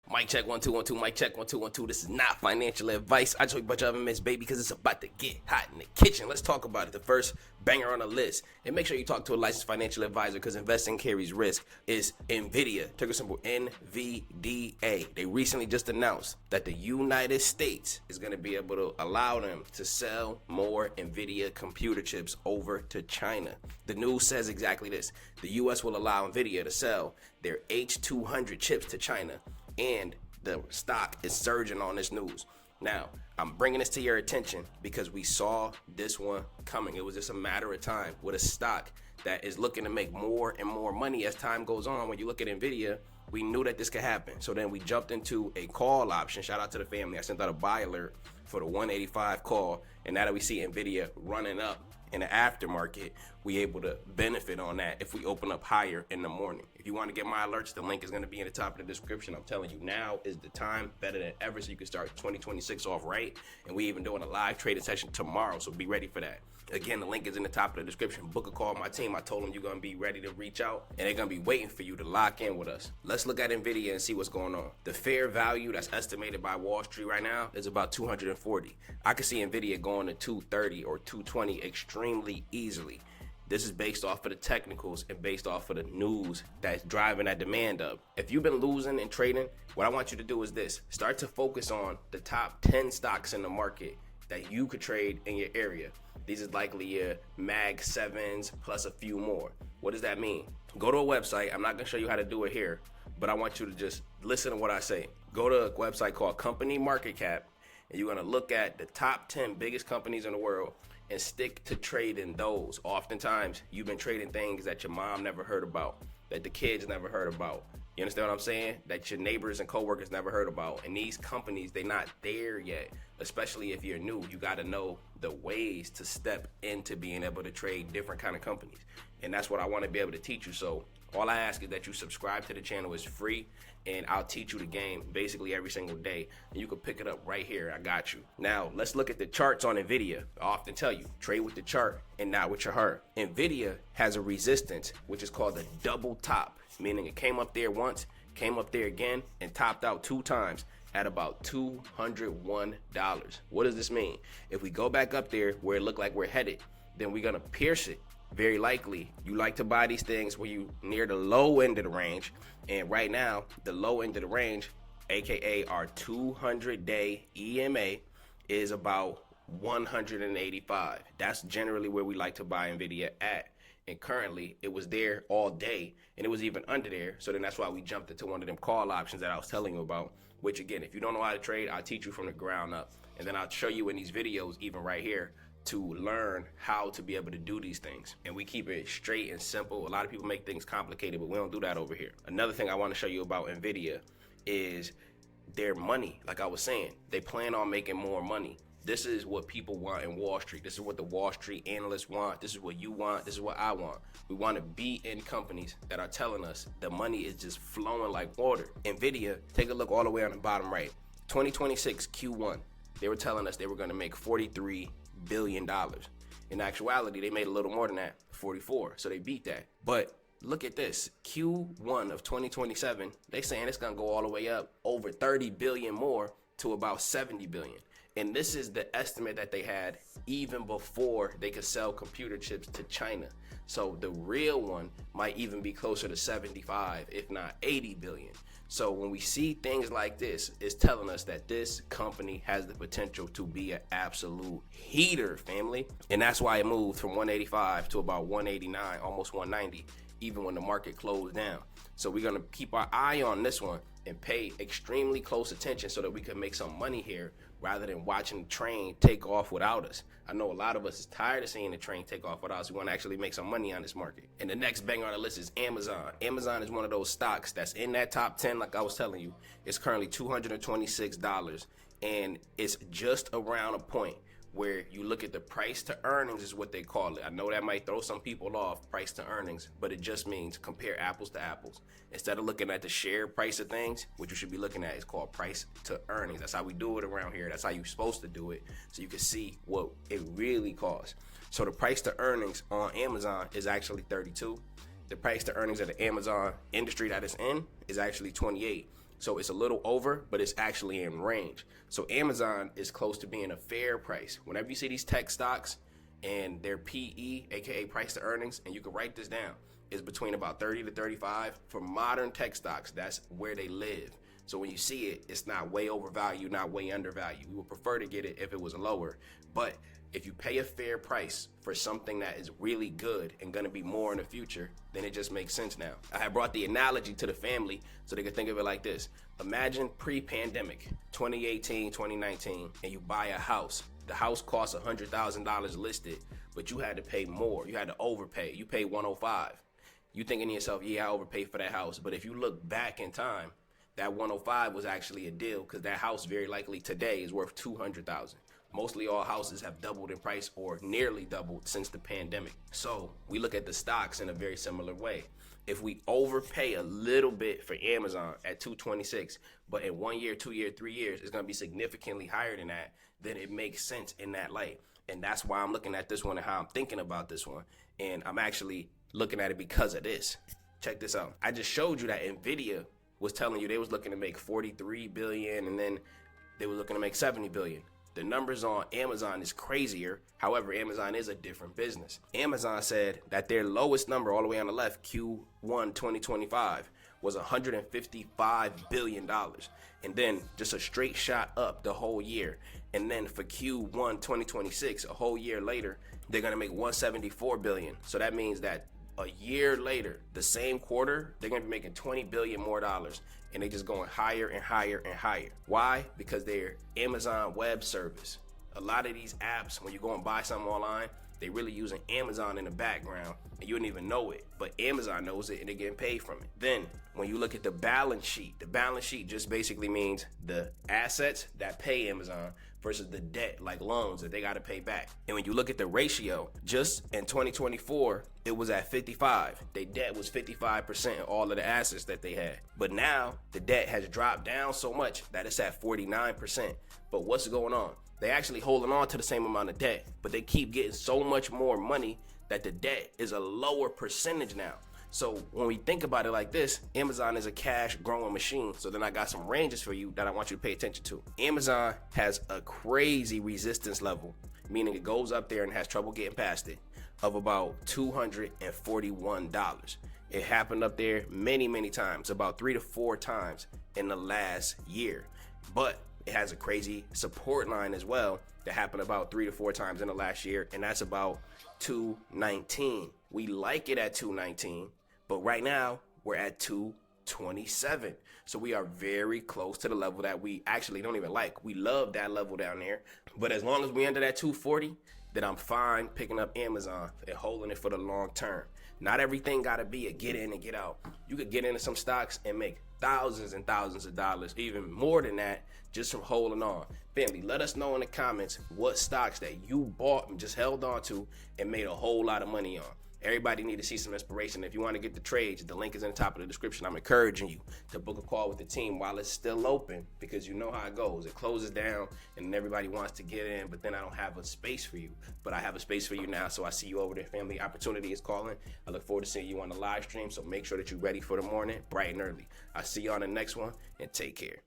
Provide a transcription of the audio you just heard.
Mic check 1 2 1 2. Mic check 1 2 1 2. This is not financial advice. I told you about your MS baby because it's about to get hot in the kitchen. Let's talk about it. The first banger on the list, and make sure you talk to a licensed financial advisor because investing carries risk. Is Nvidia, ticker symbol NVDA. They recently just announced that the United States is going to be able to allow them to sell more Nvidia computer chips over to China. The news says exactly this: the U.S. will allow Nvidia to sell their H200 chips to China. And the stock is surging on this news. Now, I'm bringing this to your attention because we saw this one coming. It was just a matter of time with a stock that is looking to make more and more money as time goes on. When you look at Nvidia, we knew that this could happen. So then we jumped into a call option. Shout out to the family. I sent out a buy alert for the 185 call. And now that we see Nvidia running up in the aftermarket, we able to benefit on that if we open up higher in the morning. If you want to get my alerts, the link is going to be in the top of the description. I'm telling you, now is the time, better than ever, so you can start 2026 off right. And we even doing a live trading session tomorrow, so be ready for that. Again, the link is in the top of the description. Book a call with my team. I told them you're going to be ready to reach out, and they're going to be waiting for you to lock in with us. Let's look at Nvidia and see what's going on. The fair value that's estimated by Wall Street right now is about 240. I could see Nvidia going to 230 or 220 extremely easily. This is based off of the technicals and based off of the news that's driving that demand up. If you've been losing and trading, what I want you to do is this: start to focus on the top 10 stocks in the market that you could trade in your area. These is likely your Mag 7s plus a few more. What does that mean? Go to a website. I'm not gonna show you how to do it here, but I want you to just listen to what I say. Go to a website called Company Market Cap, and you're gonna look at the top 10 biggest companies in the world and stick to trading those. Oftentimes, you've been trading things that your mom never heard about, that the kids never heard about. You understand what I'm saying? That your neighbors and coworkers never heard about. And these companies, they're not there yet. Especially if you're new, you got to know the ways to step into being able to trade different kind of companies. And that's what I want to be able to teach you. So all I ask is that you subscribe to the channel. It's free, and I'll teach you the game basically every single day. And you can pick it up right here. I got you. Now, let's look at the charts on Nvidia. I often tell you, trade with the chart and not with your heart. Nvidia has a resistance, which is called the double top, meaning it came up there once, came up there again, and topped out 2 times at about $201. What does this mean? If we go back up there where it looked like we're headed, then we're gonna pierce it. Very likely. You like to buy these things where you near the low end of the range, and right now the low end of the range, aka our 200-day EMA, is about 185. That's generally where we like to buy Nvidia at. And currently it was there all day, and it was even under there. So then that's why we jumped into one of them call options that I was telling you about, which again, if you don't know how to trade, I'll teach you from the ground up. And then I'll show you in these videos, even right here, to learn how to be able to do these things. And we keep it straight and simple. A lot of people make things complicated, but we don't do that over here. Another thing I want to show you about Nvidia is their money. Like I was saying, they plan on making more money. This is what people want in Wall Street. This is what the Wall Street analysts want. This is what you want. This is what I want. We want to be in companies that are telling us the money is just flowing like water. Nvidia, take a look all the way on the bottom right. 2026 Q1, they were telling us they were going to make $43 billion. In actuality, they made a little more than that, 44. So they beat that. But look at this, Q1 of 2027, they saying it's going to go all the way up over 30 billion more to about 70 billion. And this is the estimate that they had even before they could sell computer chips to China. So the real one might even be closer to 75, if not 80 billion. So when we see things like this, it's telling us that this company has the potential to be an absolute heater, family. And that's why it moved from 185 to about 189, almost 190, even when the market closed down. So we're gonna keep our eye on this one and pay extremely close attention so that we can make some money here rather than watching the train take off without us. I know a lot of us is tired of seeing the train take off without us. We want to actually make some money on this market. And the next banger on the list is Amazon. Amazon is one of those stocks that's in that top 10, like I was telling you. It's currently $226, and it's just around a point where you look at the price to earnings is what they call it. I know that might throw some people off, price to earnings, but it just means compare apples to apples. Instead of looking at the share price of things, what you should be looking at is called price to earnings. That's how we do it around here. That's how you're supposed to do it, so you can see what it really costs. So the price to earnings on Amazon is actually 32. The price to earnings of the Amazon industry that it's in is actually 28. So it's a little over, but it's actually in range. So Amazon is close to being a fair price. Whenever you see these tech stocks and their PE, aka price to earnings, and you can write this down, is between about 30 to 35. For modern tech stocks, that's where they live. So when you see it, it's not way overvalued, not way undervalued. We would prefer to get it if it was lower. But if you pay a fair price for something that is really good and gonna be more in the future, then it just makes sense now. I have brought the analogy to the family so they can think of it like this. Imagine pre-pandemic, 2018, 2019, and you buy a house. The house costs $100,000 listed, but you had to pay more. You had to overpay. You paid 105. You thinking to yourself, yeah, I overpaid for that house. But if you look back in time, that 105 was actually a deal, because that house very likely today is worth 200,000. Mostly all houses have doubled in price or nearly doubled since the pandemic. So we look at the stocks in a very similar way. If we overpay a little bit for Amazon at 226, but in 1 year, 2 year, 3 years, it's gonna be significantly higher than that, then it makes sense in that light. And that's why I'm looking at this one and how I'm thinking about this one. And I'm actually looking at it because of this. Check this out. I just showed you that Nvidia was telling you they was looking to make 43 billion and then they were looking to make 70 billion. The numbers on Amazon is crazier. However, Amazon is a different business. Amazon said that their lowest number all the way on the left, Q1 2025, was $155 billion. And then just a straight shot up the whole year. And then for Q1 2026, a whole year later, they're gonna make $174 billion. So that means that a year later, the same quarter, they're gonna be making $20 billion more dollars. And they just going higher and higher and higher. Why? Because they're Amazon Web Service. A lot of these apps, when you go and buy something online, they really using Amazon in the background and you don't even know it, but Amazon knows it and they're getting paid from it. Then when you look at the balance sheet just basically means the assets that pay Amazon versus the debt, like loans that they got to pay back. And when you look at the ratio, just in 2024, it was at 55. Their debt was 55% of all of the assets that they had. But now the debt has dropped down so much that it's at 49%. But what's going on? They actually holding on to the same amount of debt, but they keep getting so much more money that the debt is a lower percentage now. So when we think about it like this, Amazon is a cash growing machine. So then I got some ranges for you that I want you to pay attention to. Amazon has a crazy resistance level, meaning it goes up there and has trouble getting past it, of about $241. It happened up there many, many times, about 3 to 4 times in the last year. But it has a crazy support line as well that happened about 3 to 4 times in the last year, and that's about 219. We like it at 219, but right now we're at 227. So we are very close to the level that we actually don't even like. We love that level down there, but as long as we under that 240, then I'm fine picking up Amazon and holding it for the long term. Not everything gotta be a get in and get out. You could get into some stocks and make thousands and thousands of dollars, even more than that, just from holding on. Family, let us know in the comments what stocks that you bought and just held on to and made a whole lot of money on. Everybody need to see some inspiration. If you want to get the trades, the link is in the top of the description. I'm encouraging you to book a call with the team while it's still open, because you know how it goes. It closes down and everybody wants to get in, but then I don't have a space for you. But I have a space for you now, so I see you over there, family. Opportunity is calling. I look forward to seeing you on the live stream, so make sure that you're ready for the morning, bright and early. I'll see you on the next one, and take care.